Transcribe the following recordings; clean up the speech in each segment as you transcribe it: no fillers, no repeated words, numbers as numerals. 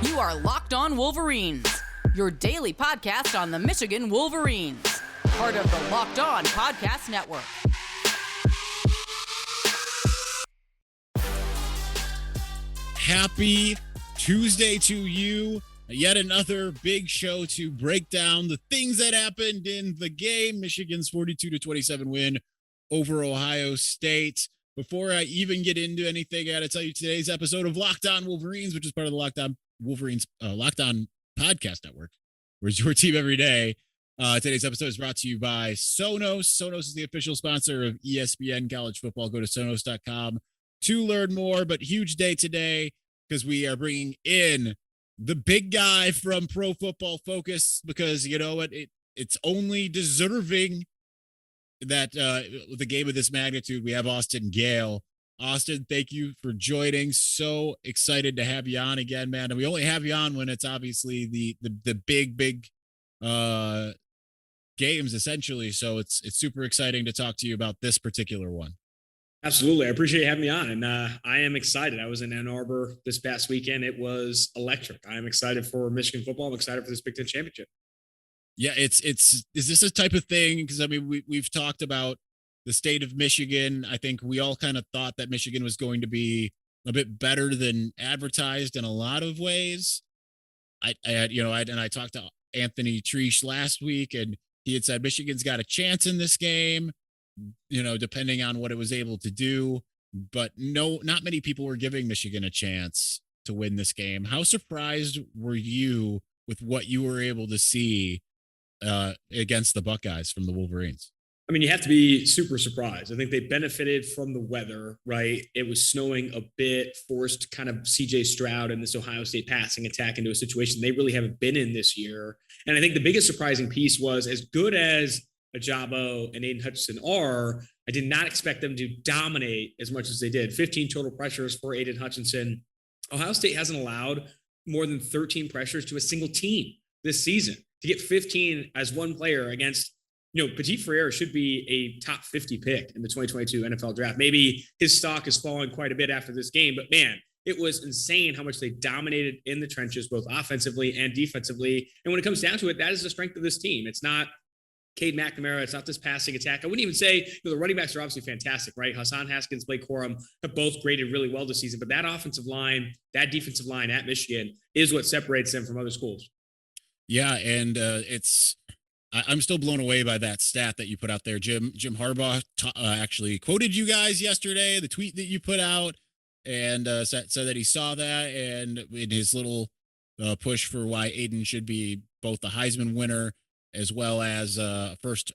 You are Locked On Wolverines, your daily podcast on the Michigan Wolverines, part of the Locked On Podcast Network. Happy Tuesday to you. Yet another big show to break down the things that happened in the game. Michigan's 42-27 win over Ohio State. Before I even get into anything, I got to tell you today's episode of Locked On Wolverines, which is part of the Locked On Wolverines, Locked On Podcast Network, where's your team every day. Today's episode is brought to you by Sonos. Sonos is the official sponsor of ESPN College Football. Go to sonos.com to learn more. But huge day today because we are bringing in the big guy from Pro Football Focus, because you know what, it's only deserving that with a game of this magnitude, we have Austin Gayle. Austin, thank you for joining. So excited to have you on again, man. And we only have you on when it's obviously the big games, essentially. So it's super exciting to talk to you about this particular one. Absolutely. I appreciate you having me on. And I am excited. I was in Ann Arbor this past weekend. It was electric. I'm excited for Michigan football. I'm excited for this Big Ten championship. Yeah, is this a type of thing? Because I mean, we've talked about the state of Michigan. I think we all kind of thought that Michigan was going to be a bit better than advertised in a lot of ways. I talked to Anthony Treesh last week, and he had said Michigan's got a chance in this game, you know, depending on what it was able to do. But no, not many people were giving Michigan a chance to win this game. How surprised were you with what you were able to see against the Buckeyes from the Wolverines? I mean, you have to be super surprised. I think they benefited from the weather, right? It was snowing a bit, forced kind of CJ Stroud and this Ohio State passing attack into a situation they really haven't been in this year. And I think the biggest surprising piece was, as good as Ajabo and Aiden Hutchinson are, I did not expect them to dominate as much as they did. 15 total pressures for Aiden Hutchinson. Ohio State hasn't allowed more than 13 pressures to a single team this season. To get 15 as one player against, you know, Petit Frere should be a top 50 pick in the 2022 NFL draft. Maybe his stock is falling quite a bit after this game, but man, it was insane how much they dominated in the trenches, both offensively and defensively. And when it comes down to it, that is the strength of this team. It's not Cade McNamara. It's not this passing attack. I wouldn't even say, you know, the running backs are obviously fantastic, right? Hassan Haskins, Blake Corum have both graded really well this season, but that offensive line, that defensive line at Michigan is what separates them from other schools. Yeah, and I'm still blown away by that stat that you put out there. Jim Harbaugh actually quoted you guys yesterday, the tweet that you put out, and said that he saw that, and in his little push for why Aiden should be both the Heisman winner as well as the first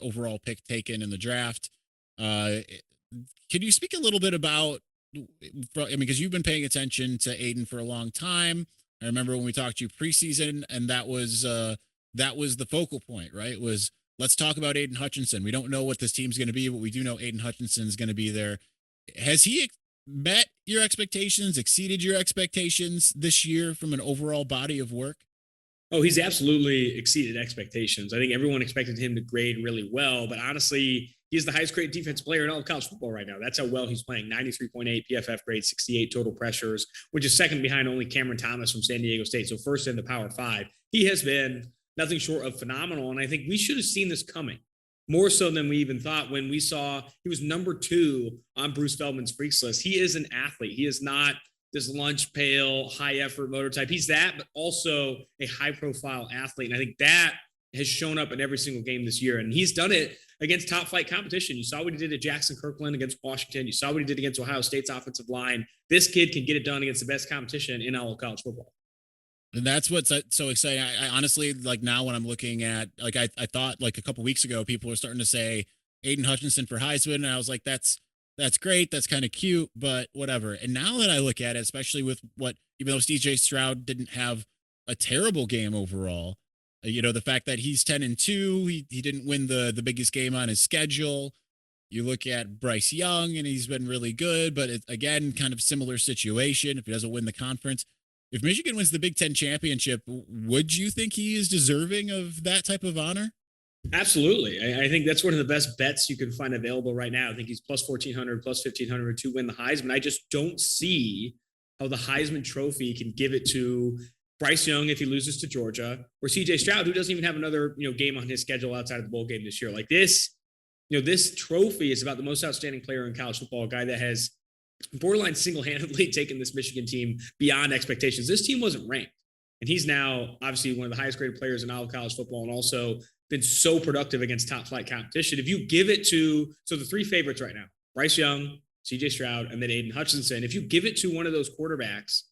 overall pick taken in the draft. Can you speak a little bit about, I mean, because you've been paying attention to Aiden for a long time. I remember when we talked to you preseason, and that was the focal point, right? Was, let's talk about Aidan Hutchinson. We don't know what this team's going to be, but we do know Aidan Hutchinson is going to be there. Has he met your expectations, exceeded your expectations this year from an overall body of work? Oh, he's absolutely exceeded expectations. I think everyone expected him to grade really well, but honestly, he's the highest graded defensive player in all of college football right now. That's how well he's playing. 93.8 PFF grade, 68 total pressures, which is second behind only Cameron Thomas from San Diego State. So first in the Power Five. He has been nothing short of phenomenal. And I think we should have seen this coming more so than we even thought when we saw he was number 2 on Bruce Feldman's freaks list. He is an athlete. He is not this lunch pail, high effort motor type. He's that, but also a high profile athlete. And I think that has shown up in every single game this year. And he's done it against top flight competition. You saw what he did at Jackson Kirkland against Washington. You saw what he did against Ohio State's offensive line. This kid can get it done against the best competition in all of college football. And that's what's so exciting. I honestly, like, now when I'm looking at, like, I thought like a couple weeks ago, people were starting to say Aiden Hutchinson for Heisman. And I was like, that's great. That's kind of cute, but whatever. And now that I look at it, especially with what, even though CJ Stroud didn't have a terrible game overall, you know, the fact that he's 10-2, he didn't win the biggest game on his schedule. You look at Bryce Young and he's been really good, but again, kind of similar situation. If he doesn't win the conference, if Michigan wins the Big Ten championship, would you think he is deserving of that type of honor? Absolutely. I think that's one of the best bets you can find available right now. I think he's plus 1,400, plus 1,500 to win the Heisman. I just don't see how the Heisman Trophy can give it to Bryce Young if he loses to Georgia, or CJ Stroud, who doesn't even have another, game on his schedule outside of the bowl game this year. Like this, this trophy is about the most outstanding player in college football, a guy that has borderline single-handedly taken this Michigan team beyond expectations. This team wasn't ranked, and he's now obviously one of the highest graded players in all of college football, and also been so productive against top flight competition. If you give it to, so the three favorites right now, Bryce Young, CJ Stroud, and then Aiden Hutchinson, if you give it to one of those quarterbacks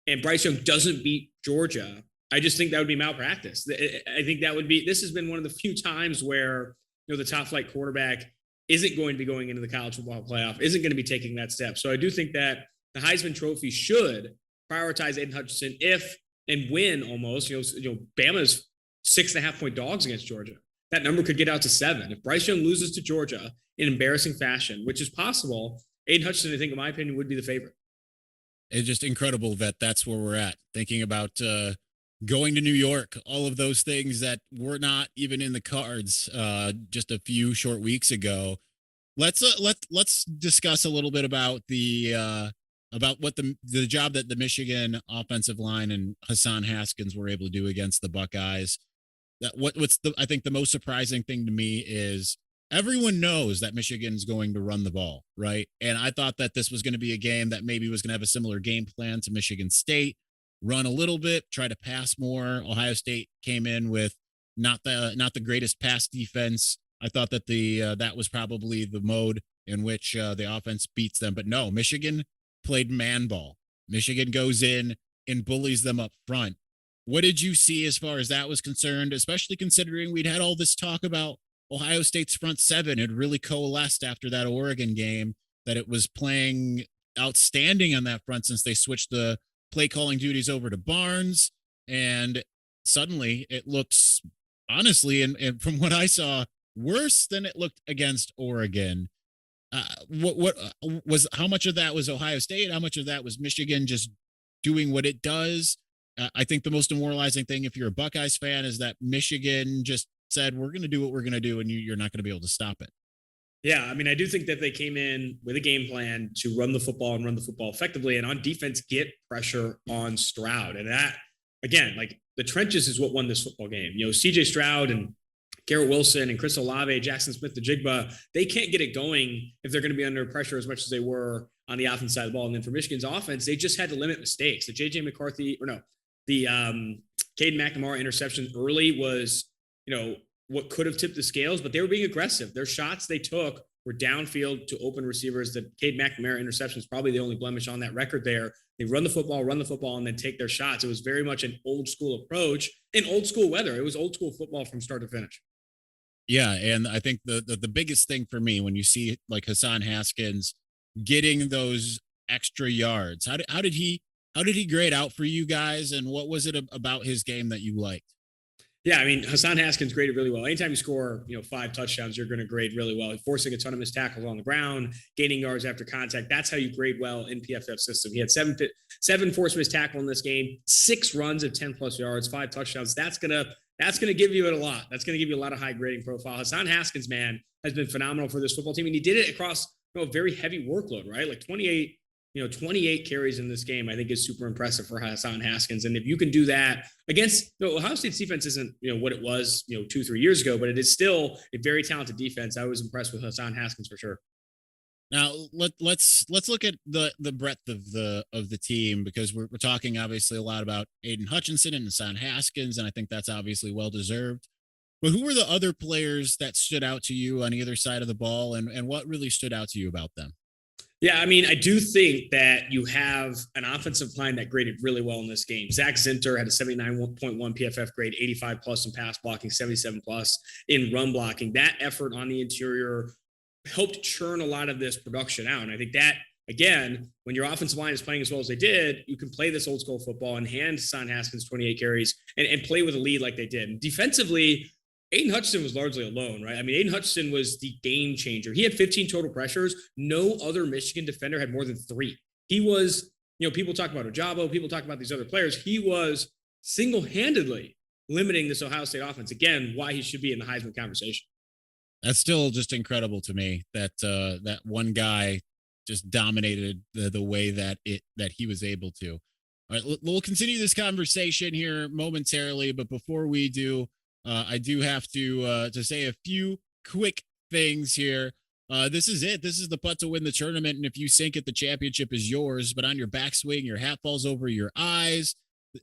and Bryce Young doesn't beat Georgia, I just think that would be malpractice. I think that would be, this has been one of the few times where, the top flight quarterback isn't going to be going into the college football playoff, isn't going to be taking that step. So I do think that the Heisman Trophy should prioritize Aiden Hutchinson and win almost. Bama's 6.5-point dogs against Georgia. That number could get out to 7. If Bryce Young loses to Georgia in embarrassing fashion, which is possible, Aiden Hutchinson, I think, in my opinion, would be the favorite. It's just incredible that that's where we're at. Thinking about going to New York, all of those things that were not even in the cards just a few short weeks ago. Let's discuss a little bit about about what the job that the Michigan offensive line and Hassan Haskins were able to do against the Buckeyes. I think the most surprising thing to me is everyone knows that Michigan's going to run the ball, right? And I thought that this was going to be a game that maybe was going to have a similar game plan to Michigan State, run a little bit, try to pass more. Ohio State came in with not the greatest pass defense. I thought that that was probably the mode in which the offense beats them, but no, Michigan played man ball. Michigan goes in and bullies them up front. What did you see as far as that was concerned, especially considering we'd had all this talk about Ohio State's front seven had really coalesced after that Oregon game, that it was playing outstanding on that front since they switched the play calling duties over to Barnes. And suddenly it looks, honestly, and from what I saw, worse than it looked against Oregon. What was, how much of that was Ohio State? How much of that was Michigan just doing what it does? I think the most demoralizing thing, if you're a Buckeyes fan, is that Michigan just said, we're going to do what we're going to do, and you're not going to be able to stop it. Yeah, I mean, I do think that they came in with a game plan to run the football and run the football effectively, and on defense, get pressure on Stroud. And that, again, like the trenches is what won this football game. CJ Stroud and Garrett Wilson and Chris Olave, Jackson Smith-Njigba, they can't get it going if they're going to be under pressure as much as they were on the offense side of the ball. And then for Michigan's offense, they just had to limit mistakes. The Caden McNamara interception early was, what could have tipped the scales, but they were being aggressive. Their shots they took were downfield to open receivers. The Caden McNamara interception is probably the only blemish on that record there. They run the football, and then take their shots. It was very much an old school approach in old school weather. It was old school football from start to finish. Yeah, and I think the biggest thing for me when you see like Hassan Haskins getting those extra yards, how did he grade out for you guys, and what was it about his game that you liked? Yeah, I mean, Hassan Haskins graded really well. Anytime you score, 5 touchdowns, you're going to grade really well. Forcing a ton of missed tackles on the ground, gaining yards after contact. That's how you grade well in PFF system. He had seven forced missed tackle in this game, 6 runs of 10+ yards, 5 touchdowns. That's gonna give you a lot. That's gonna give you a lot of high grading profile. Hassan Haskins, man, has been phenomenal for this football team, and he did it across a very heavy workload, right? Like 28 carries in this game, I think is super impressive for Hassan Haskins. And if you can do that against Ohio State's defense isn't, what it was, 2-3 years ago, but it is still a very talented defense. I was impressed with Hassan Haskins for sure. Now let's look at the breadth of the team, because we're talking obviously a lot about Aiden Hutchinson and Hassan Haskins, and I think that's obviously well deserved. But who were the other players that stood out to you on either side of the ball, and what really stood out to you about them? Yeah, I mean, I do think that you have an offensive line that graded really well in this game. Zach Zinter had a 79.1 PFF grade, 85+ in pass blocking, 77+ in run blocking. That effort on the interior helped churn a lot of this production out. And I think that, again, when your offensive line is playing as well as they did, you can play this old school football and hand Hassan Haskins 28 carries and play with a lead like they did. And defensively, Aiden Hutchinson was largely alone, right? I mean, Aiden Hutchinson was the game changer. He had 15 total pressures. No other Michigan defender had more than 3. He was, people talk about Ojabo, people talk about these other players. He was single-handedly limiting this Ohio State offense. Again, why he should be in the Heisman conversation. That's still just incredible to me that that one guy just dominated the way that he was able to. All right, we'll continue this conversation here momentarily, but before we do, I do have to say a few quick things here. This is it. This is the putt to win the tournament, and if you sink it, the championship is yours. But on your backswing, your hat falls over your eyes.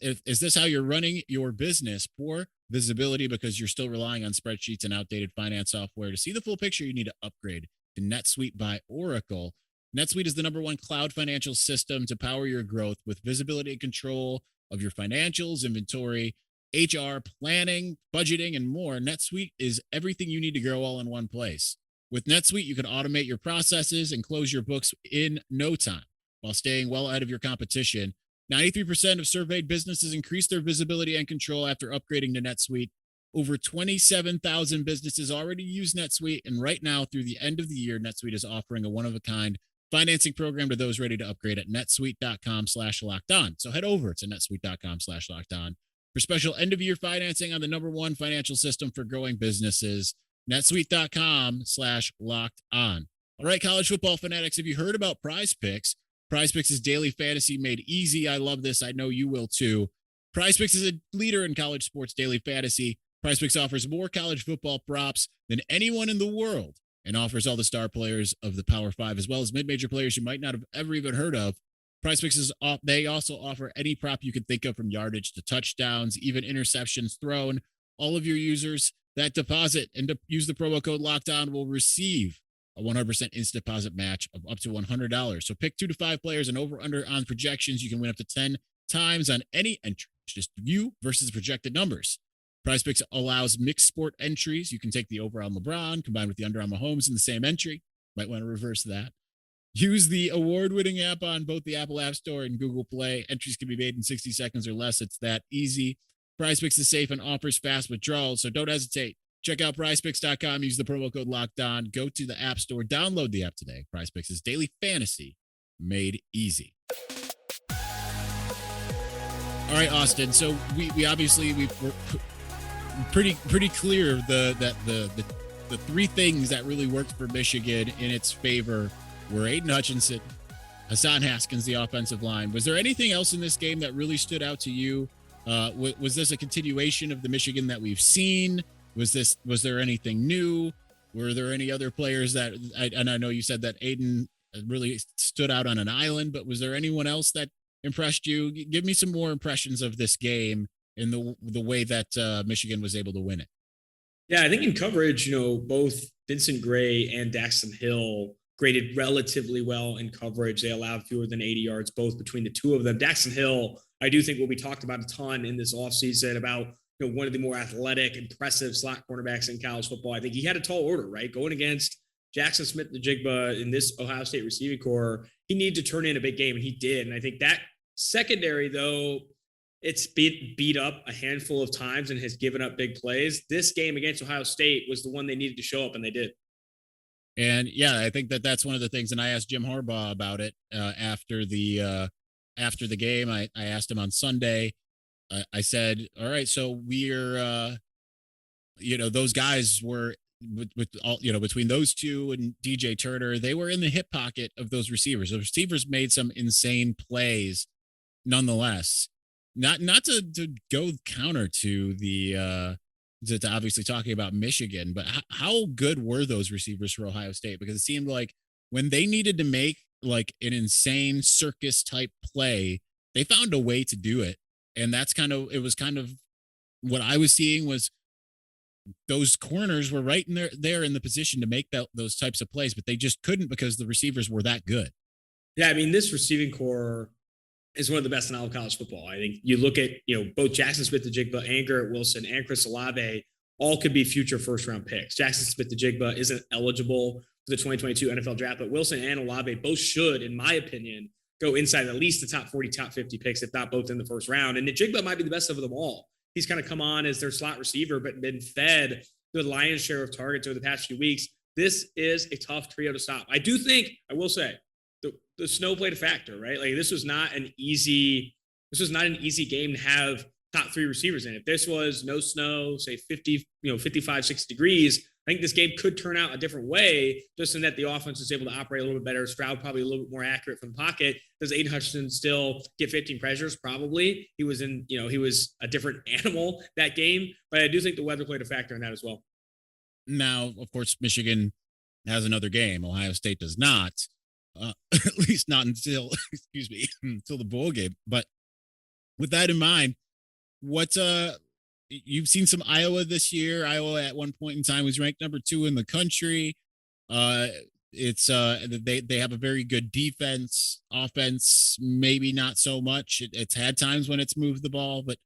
Is this how you're running your business? Poor visibility because you're still relying on spreadsheets and outdated finance software. To see the full picture, you need to upgrade to NetSuite by Oracle. NetSuite is the #1 cloud financial system to power your growth with visibility and control of your financials, inventory, HR, planning, budgeting, and more. NetSuite is everything you need to grow all in one place. With NetSuite, you can automate your processes and close your books in no time while staying well ahead of your competition. 93% of surveyed businesses increased their visibility and control after upgrading to NetSuite. Over 27,000 businesses already use NetSuite, and right now, through the end of the year, NetSuite is offering a one-of-a-kind financing program to those ready to upgrade at netsuite.com/lockedon. So head over to netsuite.com/lockedon for special end-of-year financing on the #1 financial system for growing businesses, netsuite.com/lockedon. All right, college football fanatics, have you heard about PrizePicks? PrizePicks is daily fantasy made easy. I love this. I know you will too. PrizePicks is a leader in college sports daily fantasy. PrizePicks offers more college football props than anyone in the world and offers all the star players of the Power 5 as well as mid-major players you might not have ever even heard of. PrizePicks they also offer any prop you can think of, from yardage to touchdowns, even interceptions thrown. All of your users that deposit and use the promo code LOCKEDON will receive a 100% instant deposit match of up to $100. So pick 2 to 5 players and over/under on projections. You can win up to 10 times on any entry. It's just you versus projected numbers. PrizePicks allows mixed sport entries. You can take the over on LeBron combined with the under on Mahomes in the same entry. Might want to reverse that. Use the award-winning app on both the Apple App Store and Google Play. Entries can be made in 60 seconds or less. It's that easy. PrizePicks is safe and offers fast withdrawals, so don't hesitate. Check out PrizePicks.com. Use the promo code LOCKEDON. Go to the App Store. Download the app today. PrizePicks is daily fantasy made easy. All right, Austin. So we obviously we're pretty clear the 3 things that really worked for Michigan in its favor were Aiden Hutchinson, Hassan Haskins, the offensive line. Was there anything else in this game that really stood out to you? Was this a continuation of the Michigan that we've seen? Was there anything new? Were there any other players that, and I know you said that Aiden really stood out on an island, but was there anyone else that impressed you? Give me some more impressions of this game in the way that Michigan was able to win it. Yeah, I think in coverage, both Vincent Gray and Daxton Hill graded relatively well in coverage. They allowed fewer than 80 yards, both between the two of them. Daxton Hill, I do think will be talked about a ton in this offseason about one of the more athletic, impressive slot cornerbacks in college football. I think he had a tall order, right? Going against Jackson Smith-Njigba in this Ohio State receiving core, he needed to turn in a big game, and he did. And I think that secondary, though, it's beat up a handful of times and has given up big plays. This game against Ohio State was the one they needed to show up, and they did. And yeah, I think that's one of the things. And I asked Jim Harbaugh about it after the game. I asked him on Sunday. I said, all right, so we're, those guys were with all, between those two and DJ Turner, they were in the hip pocket of those receivers. The receivers made some insane plays nonetheless. Not to go counter to the, to obviously talking about Michigan, but how good were those receivers for Ohio State? Because it seemed like when they needed to make like an insane circus type play, they found a way to do it. And it was kind of what I was seeing was those corners were right in there in the position to make those types of plays, but they just couldn't because the receivers were that good. Yeah. I mean, this receiving core is one of the best in all of college football. I think you look at, both Jackson Smith-Njigba and Garrett Wilson and Chris Olave all could be future first-round picks. Jackson Smith-Njigba isn't eligible for the 2022 NFL draft, but Wilson and Olave both should, in my opinion, go inside at least the top 40, top 50 picks, if not both in the first round. And Njigba might be the best of them all. He's kind of come on as their slot receiver, but been fed the lion's share of targets over the past few weeks. This is a tough trio to stop. I do think, I will say, the snow played a factor, right? Like this was not an easy game to have top 3 receivers in. If this was no snow, say 50, 55, 60 degrees, I think this game could turn out a different way, just in that the offense is able to operate a little bit better. Stroud probably a little bit more accurate from the pocket. Does Aiden Hutchinson still get 15 pressures? Probably. He was a different animal that game, but I do think the weather played a factor in that as well. Now, of course, Michigan has another game. Ohio State does not, at least not until, until the bowl game. But with that in mind, you've seen some Iowa this year. Iowa at one point in time was ranked number 2 in the country. They have a very good defense. Offense, maybe not so much. It's had times when it's moved the ball, but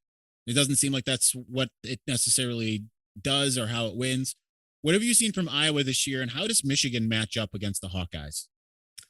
it doesn't seem like that's what it necessarily does or how it wins. What have you seen from Iowa this year, and how does Michigan match up against the Hawkeyes?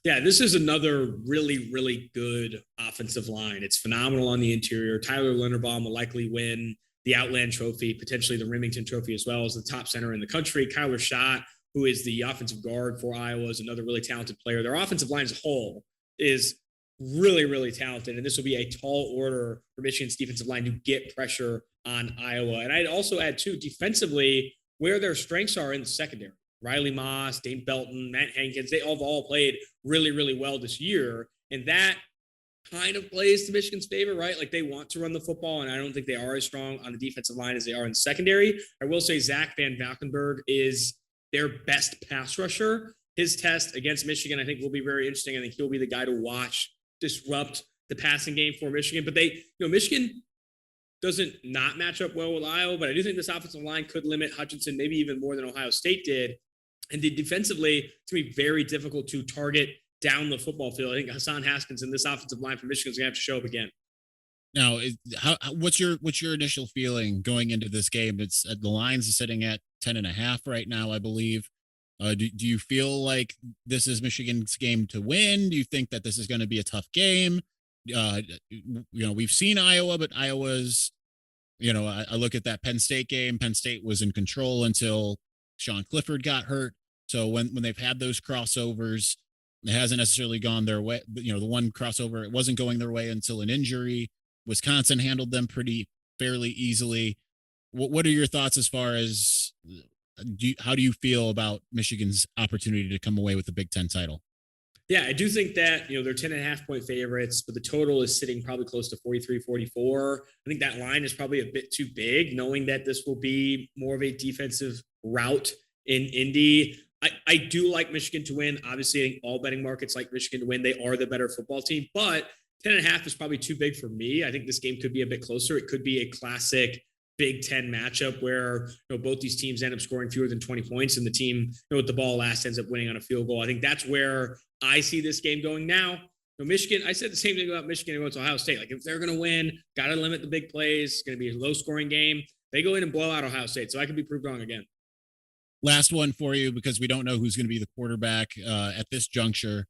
Yeah, this is another really, really good offensive line. It's phenomenal on the interior. Tyler Linderbaum will likely win the Outland Trophy, potentially the Remington Trophy as well, as the top center in the country. Kyler Schott, who is the offensive guard for Iowa, is another really talented player. Their offensive line as a whole is really, really talented, and this will be a tall order for Michigan's defensive line to get pressure on Iowa. And I'd also add, too, defensively, where their strengths are in the secondary. Riley Moss, Dane Belton, Matt Hankins, they all played really, really well this year. And that kind of plays to Michigan's favor, right? Like, they want to run the football, and I don't think they are as strong on the defensive line as they are in the secondary. I will say Zach Van Valkenburg is their best pass rusher. His test against Michigan, I think, will be very interesting. I think he'll be the guy to watch disrupt the passing game for Michigan. But Michigan doesn't not match up well with Iowa, but I do think this offensive line could limit Hutchinson maybe even more than Ohio State did. And defensively, it's going to be very difficult to target down the football field. I think Hassan Haskins in this offensive line for Michigan is going to have to show up again. Now, what's your initial feeling going into this game? It's the lines are sitting at 10.5 right now, I believe. Do you feel like this is Michigan's game to win? Do you think that this is going to be a tough game? We've seen Iowa, but Iowa's, I look at that Penn State game. Penn State was in control until Sean Clifford got hurt. So when they've had those crossovers, it hasn't necessarily gone their way. The one crossover, it wasn't going their way until an injury. Wisconsin handled them fairly easily. What are your thoughts as far as how do you feel about Michigan's opportunity to come away with the Big Ten title? Yeah, I do think that, they're 10.5 point favorites, but the total is sitting probably close to 43, 44. I think that line is probably a bit too big, knowing that this will be more of a defensive route in Indy. I do like Michigan to win. Obviously, I think all betting markets like Michigan to win. They are the better football team, but 10.5 is probably too big for me. I think this game could be a bit closer. It could be a classic Big Ten matchup where both these teams end up scoring fewer than 20 points, and the team with the ball last ends up winning on a field goal. I think that's where I see this game going now. Michigan, I said the same thing about Michigan against Ohio State. Like, if they're going to win, got to limit the big plays. It's going to be a low-scoring game. They go in and blow out Ohio State, so I could be proved wrong again. Last one for you, because we don't know who's going to be the quarterback at this juncture.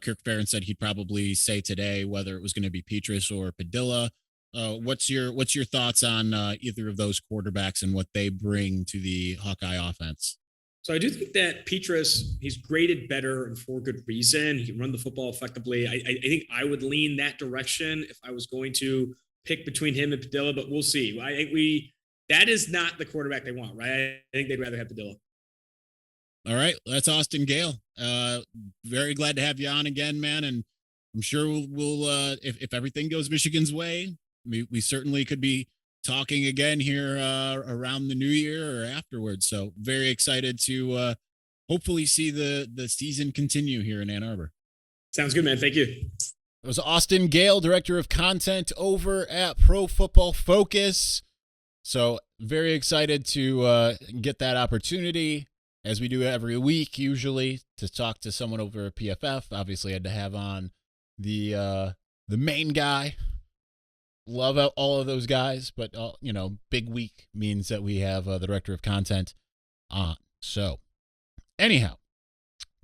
Kirk Ferentz said he'd probably say today whether it was going to be Petrus or Padilla. What's your thoughts on either of those quarterbacks and what they bring to the Hawkeye offense? So I do think that Petrus, he's graded better and for good reason. He can run the football effectively. I think I would lean that direction if I was going to pick between him and Padilla, but we'll see. I think that is not the quarterback they want, right? I think they'd rather have Padilla. All right, that's Austin Gayle. Very glad to have you on again, man. And I'm sure we'll if everything goes Michigan's way, we certainly could be talking again here around the new year or afterwards. So very excited to hopefully see the season continue here in Ann Arbor. Sounds good, man. Thank you. It was Austin Gayle, director of content over at Pro Football Focus. So very excited to get that opportunity, as we do every week, usually, to talk to someone over at PFF. Obviously, I had to have on the main guy. Love all of those guys, but big week means that we have the director of content on. So, anyhow,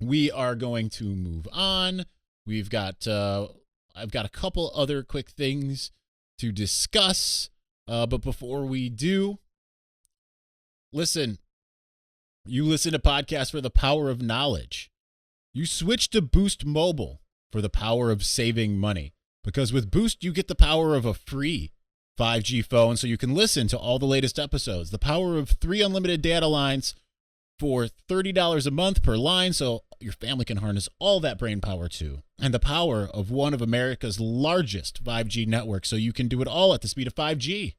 we are going to move on. We've got I've got a couple other quick things to discuss, but before we do, listen. You listen to podcasts for the power of knowledge. You switch to Boost Mobile for the power of saving money. Because with Boost, you get the power of a free 5G phone so you can listen to all the latest episodes. The power of 3 unlimited data lines for $30 a month per line, so your family can harness all that brain power too, and the power of one of America's largest 5G networks, so you can do it all at the speed of 5G.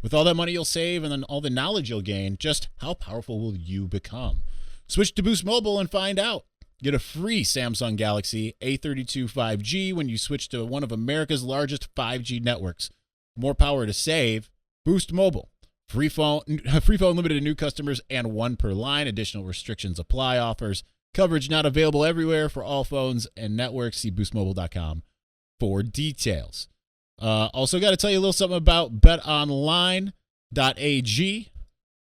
With all that money you'll save and then all the knowledge you'll gain, just how powerful will you become? Switch to Boost Mobile and find out. Get a free Samsung Galaxy A32 5G when you switch to one of America's largest 5G networks. More power to save. Boost Mobile. Free phone limited to new customers and one per line. Additional restrictions apply. Offers. Coverage not available everywhere for all phones and networks. See boostmobile.com for details. Also got to tell you a little something about betonline.ag.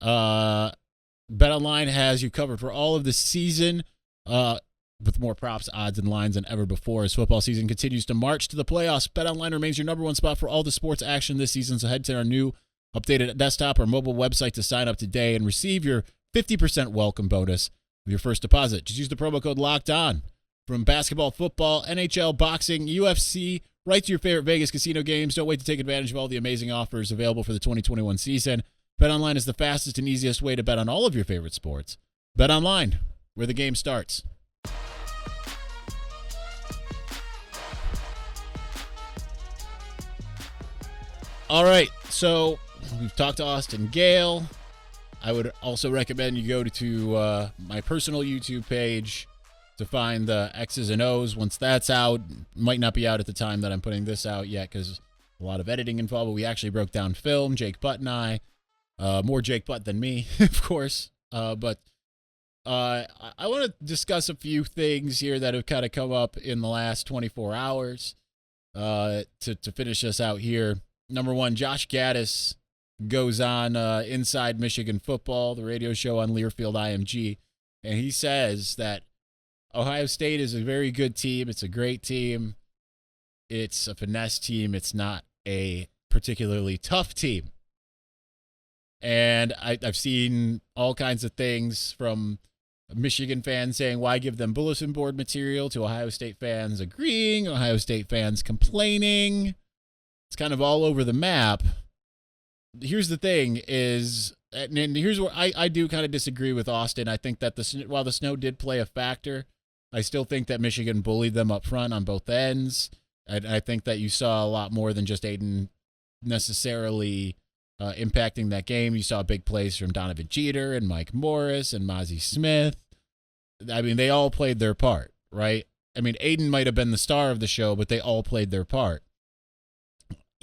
BetOnline has you covered for all of the season with more props, odds, and lines than ever before. As football season continues to march to the playoffs, BetOnline remains your number one spot for all the sports action this season. So head to our new updated desktop or mobile website to sign up today and receive your 50% welcome bonus with your first deposit. Just use the promo code LOCKEDON. From basketball, football, NHL, boxing, UFC, right to your favorite Vegas casino games. Don't wait to take advantage of all the amazing offers available for the 2021 season. BetOnline is the fastest and easiest way to bet on all of your favorite sports. BetOnline, where the game starts. All right, so we've talked to Austin Gayle. I would also recommend you go to my personal YouTube page to find the X's and O's. Once that's out, might not be out at the time that I'm putting this out yet because a lot of editing involved, but we actually broke down film, Jake Butt and I. More Jake Butt than me, of course. But I want to discuss a few things here that have kind of come up in the last 24 hours to finish us out here. Number one, Josh Gaddis goes on Inside Michigan Football, the radio show on Learfield IMG, and he says that Ohio State is a very good team. It's a great team. It's a finesse team. It's not a particularly tough team. And I've seen all kinds of things from Michigan fans saying, why give them bulletin board material, to Ohio State fans agreeing, Ohio State fans complaining. It's kind of all over the map. Here's the thing is, and here's where I do kind of disagree with Austin. I think that while the snow did play a factor, I still think that Michigan bullied them up front on both ends. I think that you saw a lot more than just Aiden necessarily impacting that game. You saw big plays from Donovan Jeter and Mike Morris and Mozzie Smith. I mean, they all played their part, right? I mean, Aiden might have been the star of the show, but they all played their part.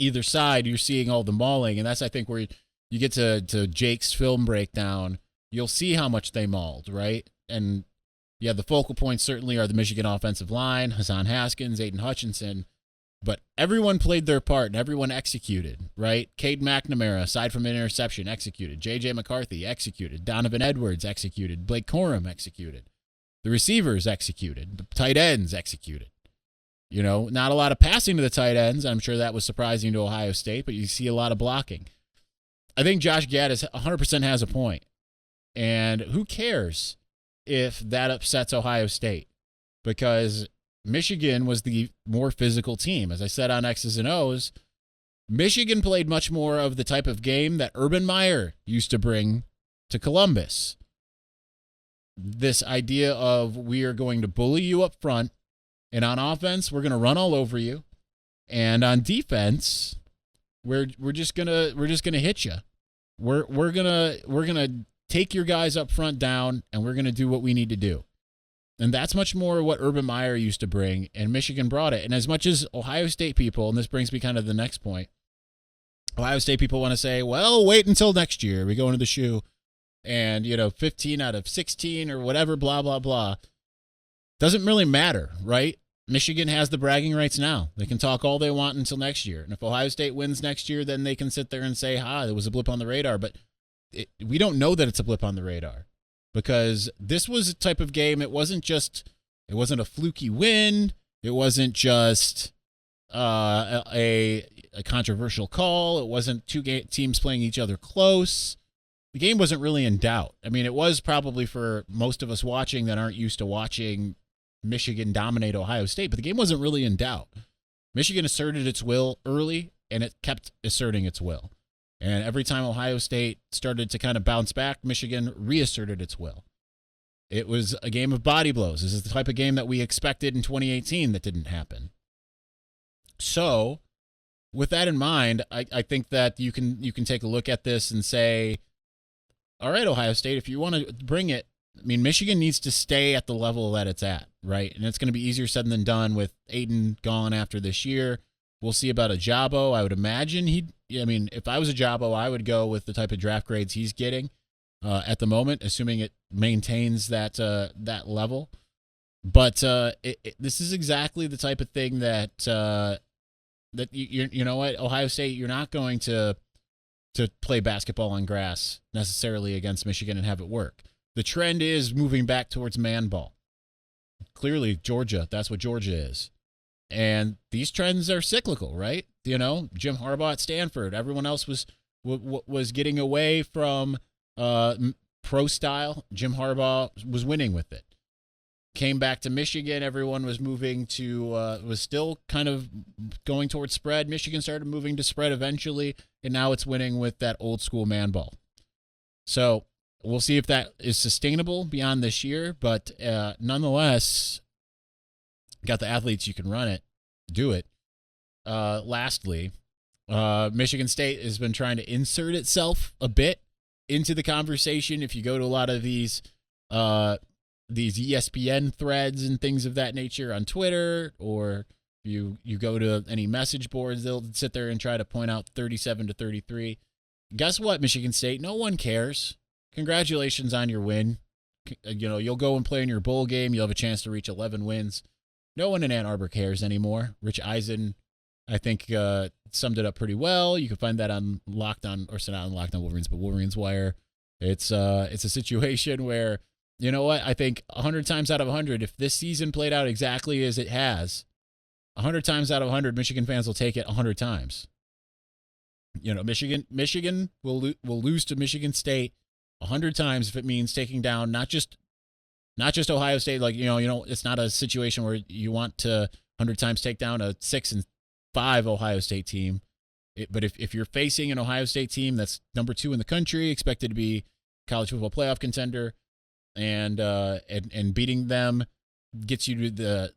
Either side, you're seeing all the mauling, and that's, I think, where you get to Jake's film breakdown. You'll see how much they mauled, right? And yeah, the focal points certainly are the Michigan offensive line, Hassan Haskins, Aidan Hutchinson, but everyone played their part and everyone executed, right? Cade McNamara, aside from an interception, executed. J.J. McCarthy executed. Donovan Edwards executed. Blake Corum executed. The receivers executed. The tight ends executed. You know, not a lot of passing to the tight ends. I'm sure that was surprising to Ohio State, but you see a lot of blocking. I think Josh Gaddis 100% has a point. And who cares if that upsets Ohio State? Because Michigan was the more physical team. As I said on X's and O's, Michigan played much more of the type of game that Urban Meyer used to bring to Columbus. This idea of, we are going to bully you up front, and on offense, we're going to run all over you, and on defense, we're just gonna hit you. We're gonna take your guys up front down, and we're gonna do what we need to do. And that's much more what Urban Meyer used to bring, and Michigan brought it. And as much as Ohio State people, and this brings me kind of to the next point, Ohio State people want to say, well, wait until next year. We go into the shoe, and 15 out of 16 or whatever, blah blah blah. Doesn't really matter, right? Michigan has the bragging rights now. They can talk all they want until next year. And if Ohio State wins next year, then they can sit there and say, there was a blip on the radar. But we don't know that it's a blip on the radar, because this was a type of game. It wasn't a fluky win. It wasn't just a controversial call. It wasn't two teams playing each other close. The game wasn't really in doubt. I mean, it was probably for most of us watching that aren't used to watching Michigan dominate Ohio State, but the game wasn't really in doubt. Michigan asserted its will early, and it kept asserting its will. And every time Ohio State started to kind of bounce back, Michigan reasserted its will. It was a game of body blows. This is the type of game that we expected in 2018 that didn't happen. So, with that in mind, I think that you can take a look at this and say, all right, Ohio State, if you want to bring it, I mean, Michigan needs to stay at the level that it's at, right? And it's going to be easier said than done with Aiden gone after this year. We'll see about Ajabo. I would imagine if I was Ajabo, I would go with the type of draft grades he's getting at the moment, assuming it maintains that level. But this is exactly the type of thing that you know what, Ohio State, you're not going to play basketball on grass necessarily against Michigan and have it work. The trend is moving back towards man ball. Clearly, Georgia, that's what Georgia is. And these trends are cyclical, right? Jim Harbaugh at Stanford, everyone else was getting away from pro style. Jim Harbaugh was winning with it. Came back to Michigan, everyone was moving to was still kind of going towards spread. Michigan started moving to spread eventually, and now it's winning with that old school man ball. So we'll see if that is sustainable beyond this year, but nonetheless, got the athletes, you can run it, do it. Lastly, Michigan State has been trying to insert itself a bit into the conversation. If you go to a lot of these ESPN threads and things of that nature on Twitter, or you go to any message boards, they'll sit there and try to point out 37-33. Guess what, Michigan State? No one cares. Congratulations on your win. You'll go and play in your bowl game. You'll have a chance to reach 11 wins. No one in Ann Arbor cares anymore. Rich Eisen, I think, summed it up pretty well. You can find that on Locked On, or not on Locked On Wolverines, but Wolverines Wire. It's a situation where, you know what, I think 100 times out of 100, if this season played out exactly as it has, 100 times out of 100, Michigan fans will take it 100 times. Michigan will lose to Michigan State 100 times if it means taking down not just Ohio State. It's not a situation where you want to 100 times take down a 6-5 Ohio State team. But if you're facing an Ohio State team that's number 2 in the country, expected to be college football playoff contender, and beating them gets you to the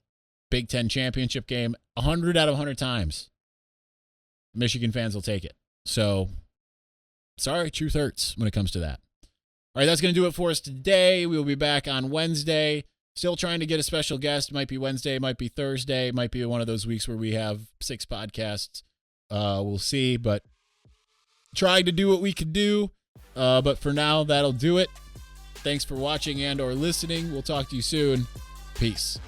Big Ten championship game 100 out of 100 times, Michigan fans will take it. So, sorry, truth hurts when it comes to that. All right, that's going to do it for us today. We'll be back on Wednesday. Still trying to get a special guest. Might be Wednesday, might be Thursday, might be one of those weeks where we have 6 podcasts. We'll see, but trying to do what we can do. But for now, that'll do it. Thanks for watching and or listening. We'll talk to you soon. Peace.